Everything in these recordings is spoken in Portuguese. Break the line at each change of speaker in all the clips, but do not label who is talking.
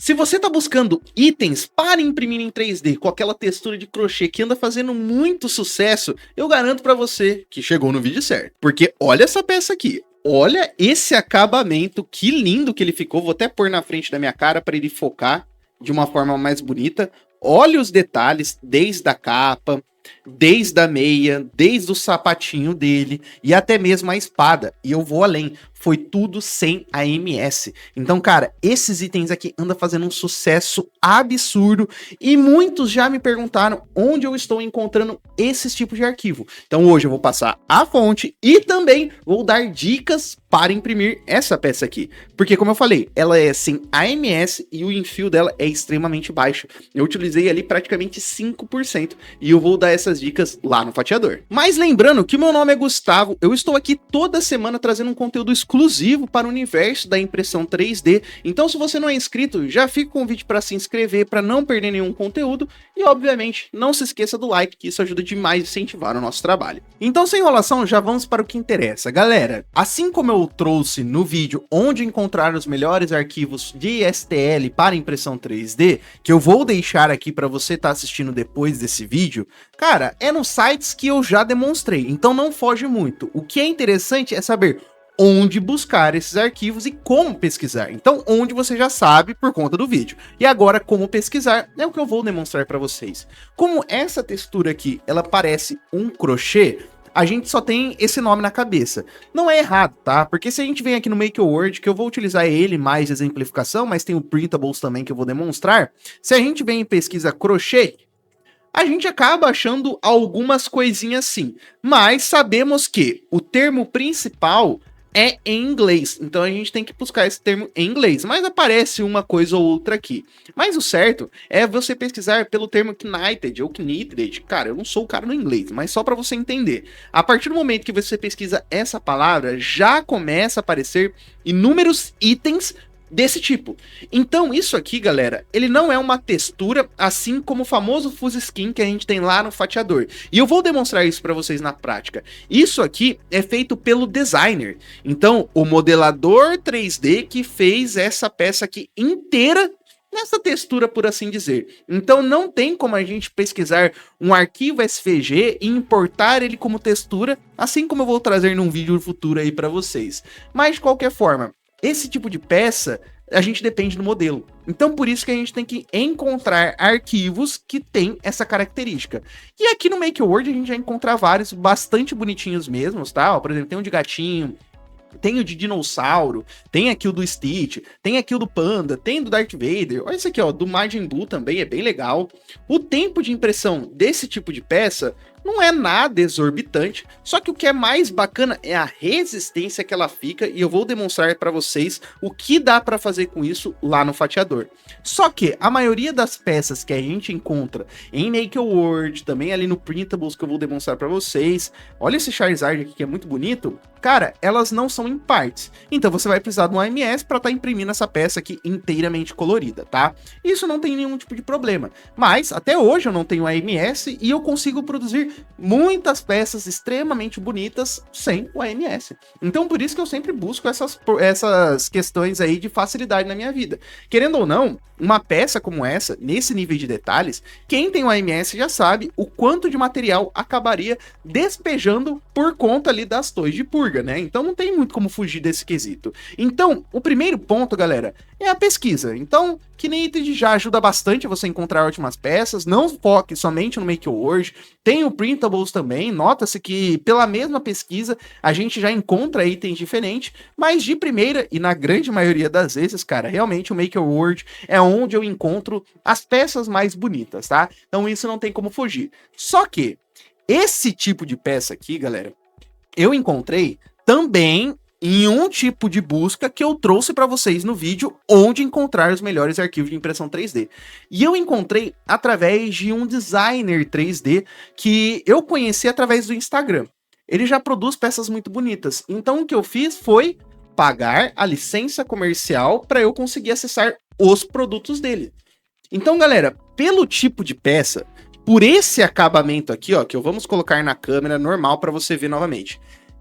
Se você está buscando itens para imprimir em 3D com aquela textura de crochê que anda fazendo muito sucesso, eu garanto para você que chegou no vídeo certo. Porque olha essa peça aqui. Olha esse acabamento, que lindo que ele ficou. Vou até pôr na frente da minha cara para ele focar de uma forma mais bonita. Olha os detalhes, desde a capa, desde a meia, desde o sapatinho dele e até mesmo a espada. E eu vou além, foi tudo sem AMS. Então, cara, esses itens aqui andam fazendo um sucesso absurdo e muitos já me perguntaram onde eu estou encontrando esses tipos de arquivo. Então hoje eu vou passar a fonte e também vou dar dicas para imprimir essa peça aqui. Porque, como eu falei, ela é sem AMS e o enfio dela é extremamente baixo. Eu utilizei ali praticamente 5% e eu vou dar essas dicas lá no fatiador. Mas lembrando que meu nome é Gustavo, eu estou aqui toda semana trazendo um conteúdo exclusivo para o universo da impressão 3D. Então, se você não é inscrito, já fica o convite para se inscrever, para não perder nenhum conteúdo. E, obviamente, não se esqueça do like, que isso ajuda demais a incentivar o nosso trabalho. Então, sem enrolação, já vamos para o que interessa. Galera, assim como eu trouxe no vídeo onde encontrar os melhores arquivos de STL para impressão 3D, que eu vou deixar aqui para você estar assistindo depois desse vídeo, cara, é nos sites que eu já demonstrei, então não foge muito. O que é interessante é saber onde buscar esses arquivos e como pesquisar. Então, onde você já sabe por conta do vídeo. E agora, como pesquisar, é o que eu vou demonstrar para vocês. Como essa textura aqui, ela parece um crochê, a gente só tem esse nome na cabeça. Não é errado, tá? Porque se a gente vem aqui no Make Your Word, que eu vou utilizar ele mais de exemplificação, mas tem o Printables também que eu vou demonstrar. Se a gente vem em pesquisa crochê, a gente acaba achando algumas coisinhas assim. Mas sabemos que o termo principal é em inglês, então a gente tem que buscar esse termo em inglês, mas aparece uma coisa ou outra aqui. Mas o certo é você pesquisar pelo termo Knitted ou Knitted. Cara, eu não sou o cara no inglês, mas só para você entender. A partir do momento que você pesquisa essa palavra, já começa a aparecer inúmeros itens desse tipo. Então isso aqui, galera, ele não é uma textura assim como o famoso Fuzz Skin que a gente tem lá no fatiador. E eu vou demonstrar isso para vocês na prática. Isso aqui é feito pelo designer. Então, o modelador 3D que fez essa peça aqui inteira nessa textura, por assim dizer. Então não tem como a gente pesquisar um arquivo SVG e importar ele como textura, assim como eu vou trazer num vídeo futuro aí para vocês. Mas de qualquer forma, esse tipo de peça, a gente depende do modelo. Então, por isso que a gente tem que encontrar arquivos que têm essa característica. E aqui no Make Your Word a gente vai encontrar vários bastante bonitinhos mesmos, tá? Ó, por exemplo, tem um de gatinho, tem o de dinossauro, tem aqui o do Stitch, tem aqui o do Panda, tem do Darth Vader. Olha isso aqui, ó, do Majin Buu também é bem legal. O tempo de impressão desse tipo de peça não é nada exorbitante, só que o que é mais bacana é a resistência que ela fica, e eu vou demonstrar para vocês o que dá para fazer com isso lá no fatiador. Só que a maioria das peças que a gente encontra em Make Your Word, também ali no Printables que eu vou demonstrar para vocês, olha esse Charizard aqui que é muito bonito, cara, elas não são em partes, então você vai precisar de um AMS para estar imprimindo essa peça aqui inteiramente colorida, tá? Isso não tem nenhum tipo de problema, mas até hoje eu não tenho AMS e eu consigo produzir muitas peças extremamente bonitas sem o AMS. Então por isso que eu sempre busco essas questões aí de facilidade na minha vida. Querendo ou não, uma peça como essa, nesse nível de detalhes, quem tem o AMS já sabe o quanto de material acabaria despejando por conta ali das tois de purga, né? Então não tem muito como fugir desse quesito. Então, o primeiro ponto, galera, é a pesquisa. Então, Knitted já ajuda bastante a você encontrar ótimas peças, não foque somente no Make Your Word, tem o Printables também, nota-se que pela mesma pesquisa a gente já encontra itens diferentes, mas de primeira e na grande maioria das vezes, cara, realmente o Make Your Word é onde eu encontro as peças mais bonitas, tá? Então isso não tem como fugir. Só que esse tipo de peça aqui, galera, eu encontrei também em um tipo de busca que eu trouxe para vocês no vídeo onde encontrar os melhores arquivos de impressão 3D. E eu encontrei através de um designer 3D que eu conheci através do Instagram. Ele já produz peças muito bonitas. Então o que eu fiz foi pagar a licença comercial para eu conseguir acessar os produtos dele. Então, galera, pelo tipo de peça, por esse acabamento aqui, ó, que eu vamos colocar na câmera normal para você ver novamente.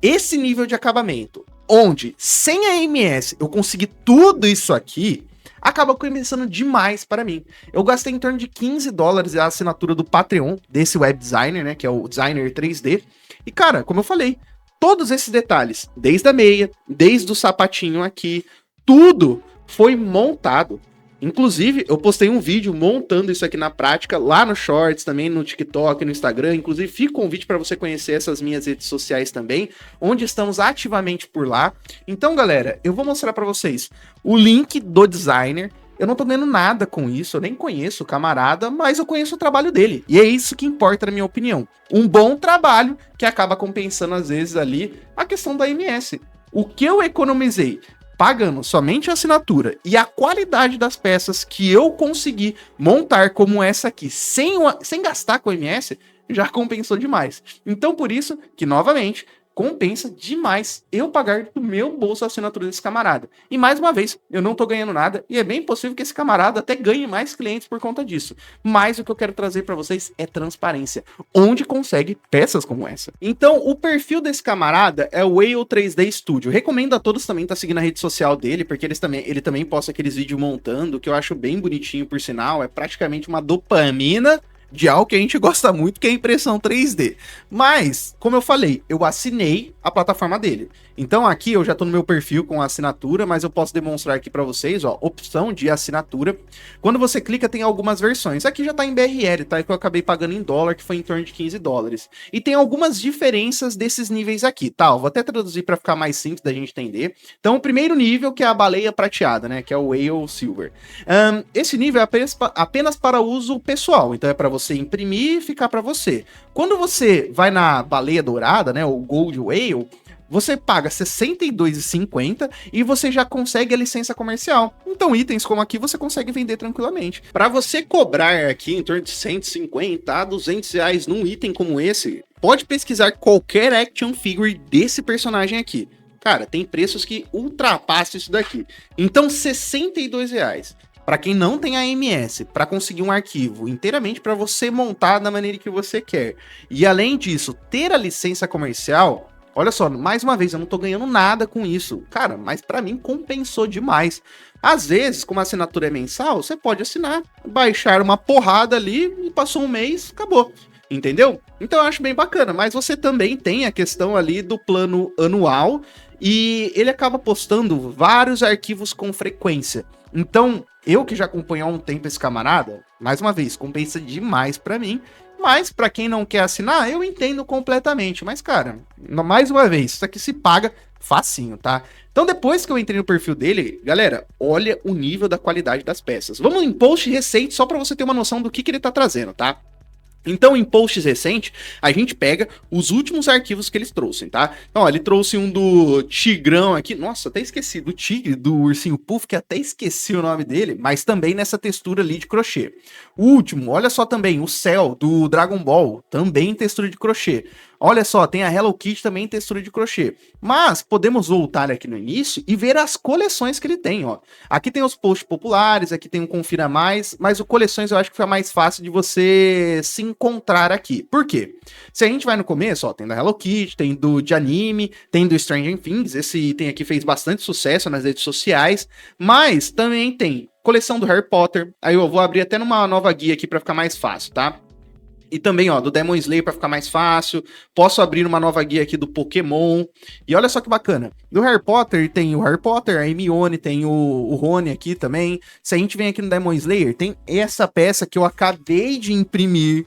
Esse nível de acabamento, onde sem a AMS eu consegui tudo isso aqui, acaba compensando demais para mim. Eu gastei em torno de $15 a assinatura do Patreon desse web designer, né, que é o Designer 3D. E cara, como eu falei, todos esses detalhes, desde a meia, desde o sapatinho aqui, tudo foi montado. Inclusive, eu postei um vídeo montando isso aqui na prática, lá no Shorts, também no TikTok, no Instagram. Inclusive, fica um convite para você conhecer essas minhas redes sociais também, onde estamos ativamente por lá. Então, galera, eu vou mostrar para vocês o link do designer. Eu não tô ganhando nada com isso, eu nem conheço o camarada, mas eu conheço o trabalho dele. E é isso que importa, na minha opinião. Um bom trabalho que acaba compensando, às vezes, ali a questão da AMS. O que eu economizei pagando somente a assinatura e a qualidade das peças que eu consegui montar como essa aqui, sem gastar com MS, já compensou demais. Então, por isso que, novamente, compensa demais eu pagar do meu bolso a assinatura desse camarada. E mais uma vez, eu não tô ganhando nada e é bem possível que esse camarada até ganhe mais clientes por conta disso. Mas o que eu quero trazer para vocês é transparência, onde consegue peças como essa. Então, o perfil desse camarada é o Whale 3D Studio. Recomendo a todos também estar seguindo a rede social dele, porque ele também posta aqueles vídeos montando, que eu acho bem bonitinho, por sinal. É praticamente uma dopamina de algo que a gente gosta muito, que é a impressão 3D. Mas, como eu falei, eu assinei a plataforma dele. Então aqui eu já tô no meu perfil com a assinatura, mas eu posso demonstrar aqui para vocês, ó, opção de assinatura. Quando você clica tem algumas versões. Aqui já tá em BRL, tá? Que eu acabei pagando em dólar, que foi em torno de $15. E tem algumas diferenças desses níveis aqui, tá? Eu vou até traduzir para ficar mais simples da gente entender. Então o primeiro nível, que é a baleia prateada, né? Que é o Whale Silver. Esse nível é apenas para uso pessoal, então é para você imprimir e ficar para você. Quando você vai na baleia dourada, né? O Gold Whale, você paga R$ 62,50 e você já consegue a licença comercial. Então itens como aqui você consegue vender tranquilamente. Para você cobrar aqui em torno de 150 a R$ 200 num item como esse, pode pesquisar qualquer action figure desse personagem aqui. Cara, tem preços que ultrapassam isso daqui. Então R$ 62. Para quem não tem AMS, para conseguir um arquivo inteiramente para você montar da maneira que você quer. E além disso, ter a licença comercial. Olha só, mais uma vez, eu não tô ganhando nada com isso. Cara, mas pra mim compensou demais. Às vezes, como a assinatura é mensal, você pode assinar, baixar uma porrada ali e passou um mês, acabou. Entendeu? Então eu acho bem bacana, mas você também tem a questão ali do plano anual e ele acaba postando vários arquivos com frequência. Então, eu que já acompanho há um tempo esse camarada, mais uma vez, compensa demais pra mim. Mas, pra quem não quer assinar, eu entendo completamente. Mas, cara, mais uma vez, isso aqui se paga facinho, tá? Então, depois que eu entrei no perfil dele, galera, olha o nível da qualidade das peças. Vamos em post recente, só pra você ter uma noção do que ele tá trazendo, tá? Então, em posts recentes, a gente pega os últimos arquivos que eles trouxeram, tá? Então, ó, ele trouxe um do Tigrão aqui. Nossa, até esqueci. Do Tigre, do Ursinho Puff, que até esqueci o nome dele. Mas também nessa textura ali de crochê. O último, olha só também, o Cell, do Dragon Ball. Também em textura de crochê. Olha só, tem a Hello Kitty também em textura de crochê. Mas podemos voltar aqui no início e ver as coleções que ele tem, ó. Aqui tem os posts populares, aqui tem um Confira Mais, mas o coleções eu acho que foi mais fácil de você se encontrar aqui. Por quê? Se a gente vai no começo, ó, tem da Hello Kitty, tem do de anime, tem do Stranger Things, esse item aqui fez bastante sucesso nas redes sociais, mas também tem coleção do Harry Potter. Aí eu vou abrir até numa nova guia aqui para ficar mais fácil, tá? E também, ó, do Demon Slayer para ficar mais fácil. Posso abrir uma nova guia aqui do Pokémon. E olha só que bacana. Do Harry Potter tem o Harry Potter, a Hermione, tem o Rony aqui também. Se a gente vem aqui no Demon Slayer, tem essa peça que eu acabei de imprimir.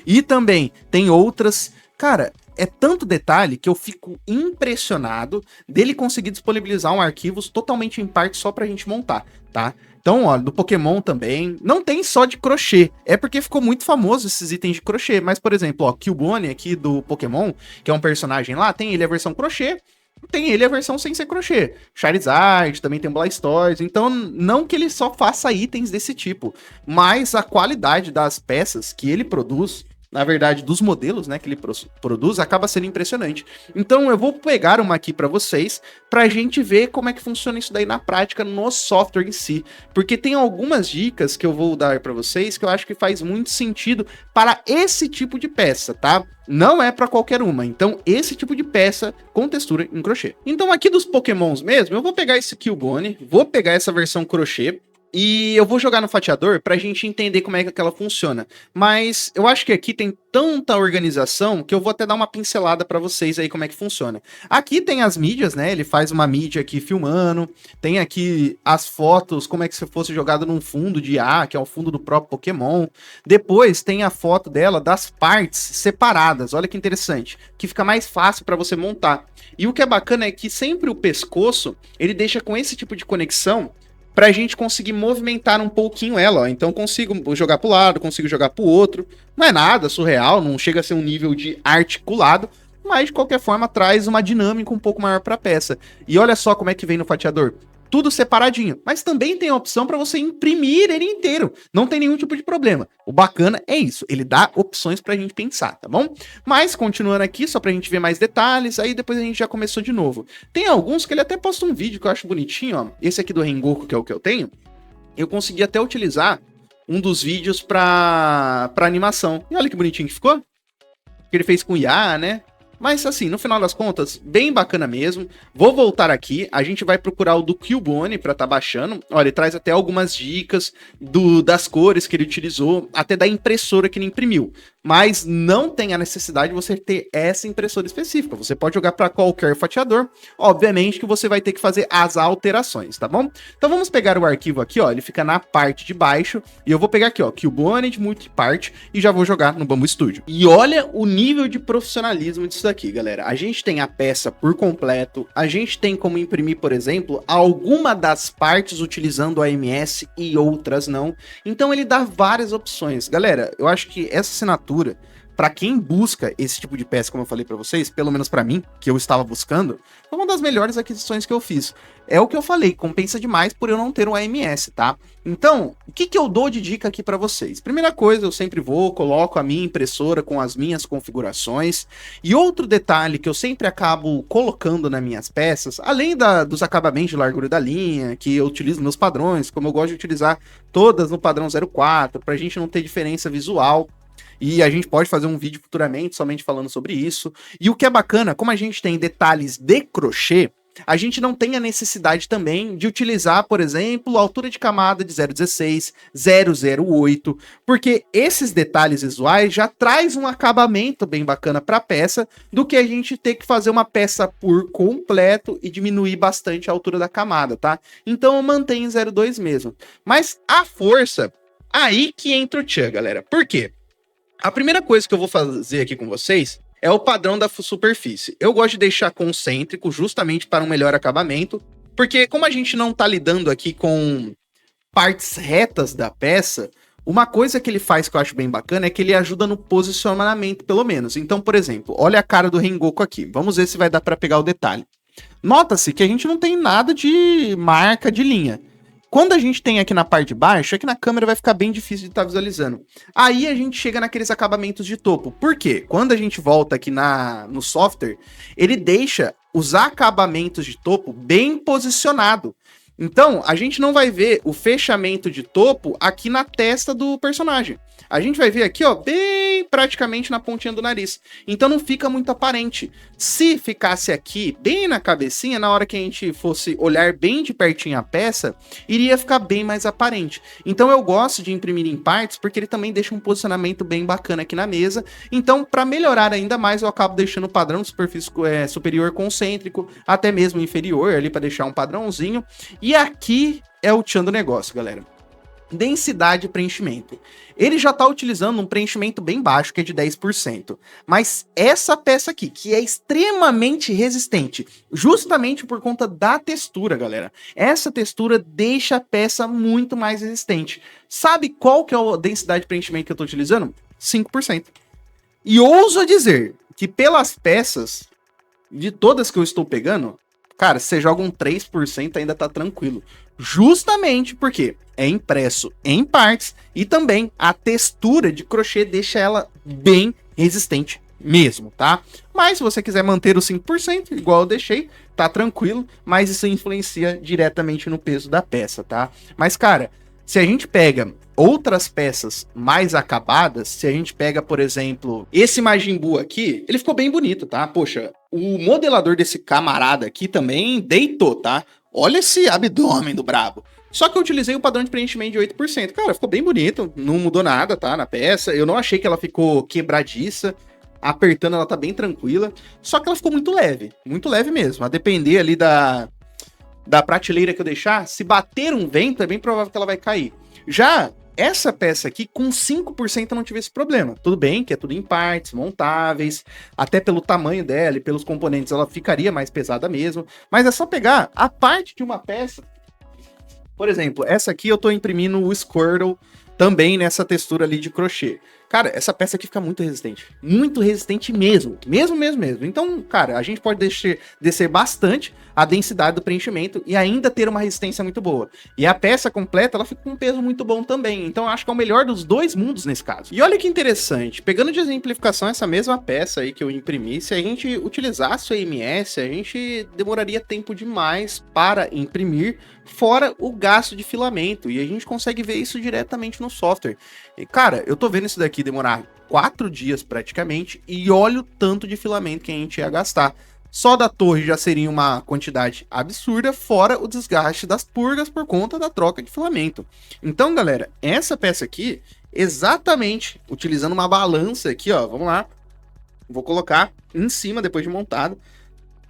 E também tem outras. Cara, é tanto detalhe que eu fico impressionado dele conseguir disponibilizar um arquivo totalmente em parte só pra gente montar, tá? Então, ó, do Pokémon também, não tem só de crochê, é porque ficou muito famoso esses itens de crochê, mas, por exemplo, ó, Cubone aqui do Pokémon, que é um personagem lá, tem ele a versão crochê, tem ele a versão sem ser crochê. Charizard, também tem Blastoise, então não que ele só faça itens desse tipo, mas a qualidade das peças que ele produz, na verdade, dos modelos, né, que ele produz, acaba sendo impressionante. Então eu vou pegar uma aqui para vocês, pra gente ver como é que funciona isso daí na prática, no software em si. Porque tem algumas dicas que eu vou dar para vocês, que eu acho que faz muito sentido para esse tipo de peça, tá? Não é para qualquer uma, então esse tipo de peça com textura em crochê. Então aqui dos Pokémons mesmo, eu vou pegar esse Cubone, vou pegar essa versão crochê, E eu vou jogar no fatiador pra gente entender como é que ela funciona. Mas eu acho que aqui tem tanta organização que eu vou até dar uma pincelada pra vocês aí como é que funciona. Aqui tem as mídias, né? Ele faz uma mídia aqui filmando. Tem aqui as fotos, como é que se fosse jogado num fundo de IA, que é o fundo do próprio Pokémon. Depois tem a foto dela das partes separadas. Olha que interessante. Que fica mais fácil pra você montar. E o que é bacana é que sempre o pescoço, ele deixa com esse tipo de conexão pra gente conseguir movimentar um pouquinho ela, ó. Então consigo jogar pro lado, consigo jogar pro outro. Não é nada surreal, não chega a ser um nível de articulado, mas de qualquer forma traz uma dinâmica um pouco maior pra peça. E olha só como é que vem no fatiador. Tudo separadinho, mas também tem a opção para você imprimir ele inteiro. Não tem nenhum tipo de problema. O bacana é isso, ele dá opções pra gente pensar, tá bom? Mas continuando aqui, só pra gente ver mais detalhes, aí depois a gente já começou de novo. Tem alguns que ele até posta um vídeo que eu acho bonitinho, ó. Esse aqui do Rengoku, que é o que eu tenho, eu consegui até utilizar um dos vídeos pra animação. E olha que bonitinho que ficou. Que ele fez com IA, né? Mas assim, no final das contas, bem bacana mesmo. Vou voltar aqui, a gente vai procurar o do Cubone para tá baixando. Olha, ele traz até algumas dicas das cores que ele utilizou, até da impressora que ele imprimiu. Mas não tem a necessidade de você ter essa impressora específica. Você pode jogar para qualquer fatiador. Obviamente que você vai ter que fazer as alterações, tá bom? Então vamos pegar o arquivo aqui, ó. Ele fica na parte de baixo. E eu vou pegar aqui, ó, Cubone de multipart e já vou jogar no Bambu Studio. E olha o nível de profissionalismo disso daqui, galera. A gente tem a peça por completo. A gente tem como imprimir, por exemplo, alguma das partes utilizando o AMS e outras não. Então ele dá várias opções. Galera, eu acho que essa assinatura, para quem busca esse tipo de peça, como eu falei para vocês, pelo menos para mim, que eu estava buscando, foi uma das melhores aquisições que eu fiz. É o que eu falei, compensa demais por eu não ter um AMS, tá? Então, o que eu dou de dica aqui para vocês? Primeira coisa, eu sempre coloco a minha impressora com as minhas configurações. E outro detalhe que eu sempre acabo colocando nas minhas peças, além dos acabamentos de largura da linha, que eu utilizo meus padrões, como eu gosto de utilizar todas no padrão 04, pra gente não ter diferença visual. E a gente pode fazer um vídeo futuramente somente falando sobre isso. E o que é bacana, como a gente tem detalhes de crochê, a gente não tem a necessidade também de utilizar, por exemplo, a altura de camada de 0,16, 0,08, porque esses detalhes visuais já traz um acabamento bem bacana para a peça, do que a gente ter que fazer uma peça por completo e diminuir bastante a altura da camada, tá? Então eu mantenho 0,2 mesmo. Mas a força, aí que entra o tchan, galera. Por quê? A primeira coisa que eu vou fazer aqui com vocês é o padrão da superfície. Eu gosto de deixar concêntrico justamente para um melhor acabamento, porque como a gente não está lidando aqui com partes retas da peça, uma coisa que ele faz que eu acho bem bacana é que ele ajuda no posicionamento, pelo menos. Então, por exemplo, olha a cara do Rengoku aqui. Vamos ver se vai dar para pegar o detalhe. Nota-se que a gente não tem nada de marca de linha. Quando a gente tem aqui na parte de baixo, aqui na câmera vai ficar bem difícil de estar visualizando. Aí a gente chega naqueles acabamentos de topo. Por quê? Quando a gente volta aqui no software, ele deixa os acabamentos de topo bem posicionado. Então, a gente não vai ver o fechamento de topo aqui na testa do personagem. A gente vai ver aqui, ó, bem praticamente na pontinha do nariz. Então não fica muito aparente. Se ficasse aqui, bem na cabecinha, na hora que a gente fosse olhar bem de pertinho a peça, iria ficar bem mais aparente. Então eu gosto de imprimir em partes, porque ele também deixa um posicionamento bem bacana aqui na mesa. Então, para melhorar ainda mais, eu acabo deixando o padrão de superfície superior concêntrico, até mesmo inferior, ali para deixar um padrãozinho. E aqui é o tchan do negócio, galera. Densidade de preenchimento. Ele já está utilizando um preenchimento bem baixo, que é de 10%. Mas essa peça aqui, que é extremamente resistente, justamente por conta da textura, galera. Essa textura deixa a peça muito mais resistente. Sabe qual que é a densidade de preenchimento que eu estou utilizando? 5%. E ouso dizer que pelas peças, de todas que eu estou pegando, cara, se você joga um 3% ainda tá tranquilo. Justamente porque é impresso em partes e também a textura de crochê deixa ela bem resistente mesmo, tá? Mas se você quiser manter os 5%, igual eu deixei, tá tranquilo, mas isso influencia diretamente no peso da peça, tá? Mas, cara, se a gente pega outras peças mais acabadas, se a gente pega, por exemplo, esse Majin Buu aqui, ele ficou bem bonito, tá? Poxa, o modelador desse camarada aqui também deitou, tá? Olha esse abdômen do brabo. Só que eu utilizei o padrão de preenchimento de 8%. Cara, ficou bem bonito, não mudou nada, tá, na peça. Eu não achei que ela ficou quebradiça. Apertando ela tá bem tranquila. Só que ela ficou muito leve mesmo. A depender ali da prateleira que eu deixar, se bater um vento, é bem provável que ela vai cair. Já essa peça aqui, com 5% eu não tive esse problema. Tudo bem que é tudo em partes, montáveis, até pelo tamanho dela e pelos componentes ela ficaria mais pesada mesmo, mas é só pegar a parte de uma peça. Por exemplo, essa aqui eu tô imprimindo o Squirtle também nessa textura ali de crochê. Cara, essa peça aqui fica muito resistente mesmo, mesmo. Então, cara, a gente pode descer bastante a densidade do preenchimento e ainda ter uma resistência muito boa. E a peça completa, ela fica com um peso muito bom também. Então, eu acho que é o melhor dos dois mundos nesse caso. E olha que interessante, pegando de exemplificação essa mesma peça aí que eu imprimi, se a gente utilizasse o AMS, a gente demoraria tempo demais para imprimir, fora o gasto de filamento. E a gente consegue ver isso diretamente no software. E, cara, eu tô vendo isso daqui demorar 4 dias praticamente, e olha o tanto de filamento que a gente ia gastar. Só da torre já seria uma quantidade absurda, fora o desgaste das purgas por conta da troca de filamento. Então, galera, essa peça aqui, exatamente, utilizando uma balança aqui, ó, vamos lá, vou colocar em cima depois de montado,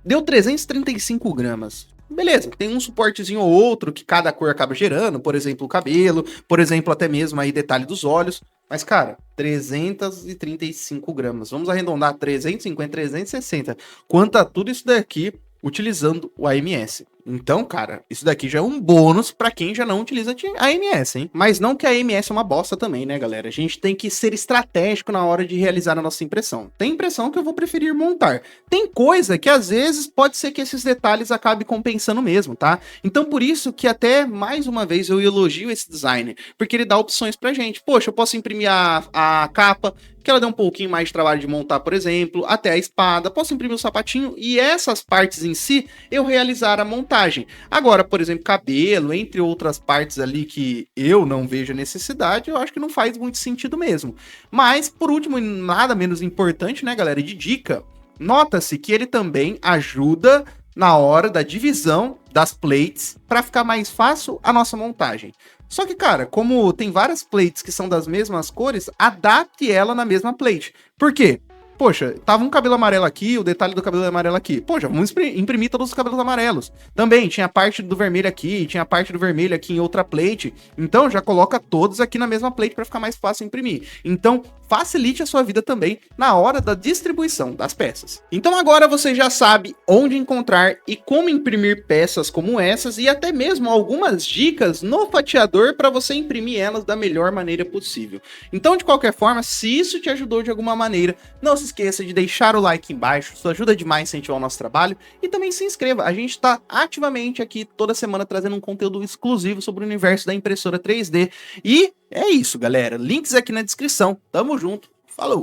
deu 335 gramas. Beleza, tem um suportezinho ou outro que cada cor acaba gerando, por exemplo, o cabelo, por exemplo, até mesmo aí detalhe dos olhos. Mas, cara, 335 gramas. Vamos arredondar 350, 360. Quanto a tudo isso daqui utilizando o AMS. Então, cara, isso daqui já é um bônus pra quem já não utiliza a AMS, hein? Mas não que a AMS é uma bosta também, né, galera? A gente tem que ser estratégico na hora de realizar a nossa impressão. Tem impressão que eu vou preferir montar. Tem coisa que, às vezes, pode ser que esses detalhes acabem compensando mesmo, tá? Então, por isso que até, mais uma vez, eu elogio esse design, porque ele dá opções pra gente. Poxa, eu posso imprimir a capa, que ela dá um pouquinho mais de trabalho de montar, por exemplo, até a espada, posso imprimir o sapatinho e essas partes em si, eu realizar a montagem. Agora, por exemplo, cabelo, entre outras partes ali que eu não vejo necessidade, eu acho que não faz muito sentido mesmo. Mas, por último, nada menos importante, né, galera, de dica, nota-se que ele também ajuda na hora da divisão das plates para ficar mais fácil a nossa montagem. Só que, cara, como tem várias plates que são das mesmas cores, adapte ela na mesma plate. Por quê? Poxa, tava um cabelo amarelo aqui, o detalhe do cabelo amarelo aqui. Poxa, vamos imprimir todos os cabelos amarelos. Também tinha a parte do vermelho aqui, tinha a parte do vermelho aqui em outra plate. Então já coloca todos aqui na mesma plate para ficar mais fácil imprimir. Então facilite a sua vida também na hora da distribuição das peças. Então agora você já sabe onde encontrar e como imprimir peças como essas e até mesmo algumas dicas no fatiador para você imprimir elas da melhor maneira possível. Então, de qualquer forma, se isso te ajudou de alguma maneira, não se esqueça de deixar o like embaixo, isso ajuda demais a incentivar o nosso trabalho, e também se inscreva, a gente está ativamente aqui toda semana trazendo um conteúdo exclusivo sobre o universo da impressora 3D, e é isso, galera, links aqui na descrição, tamo junto, falou!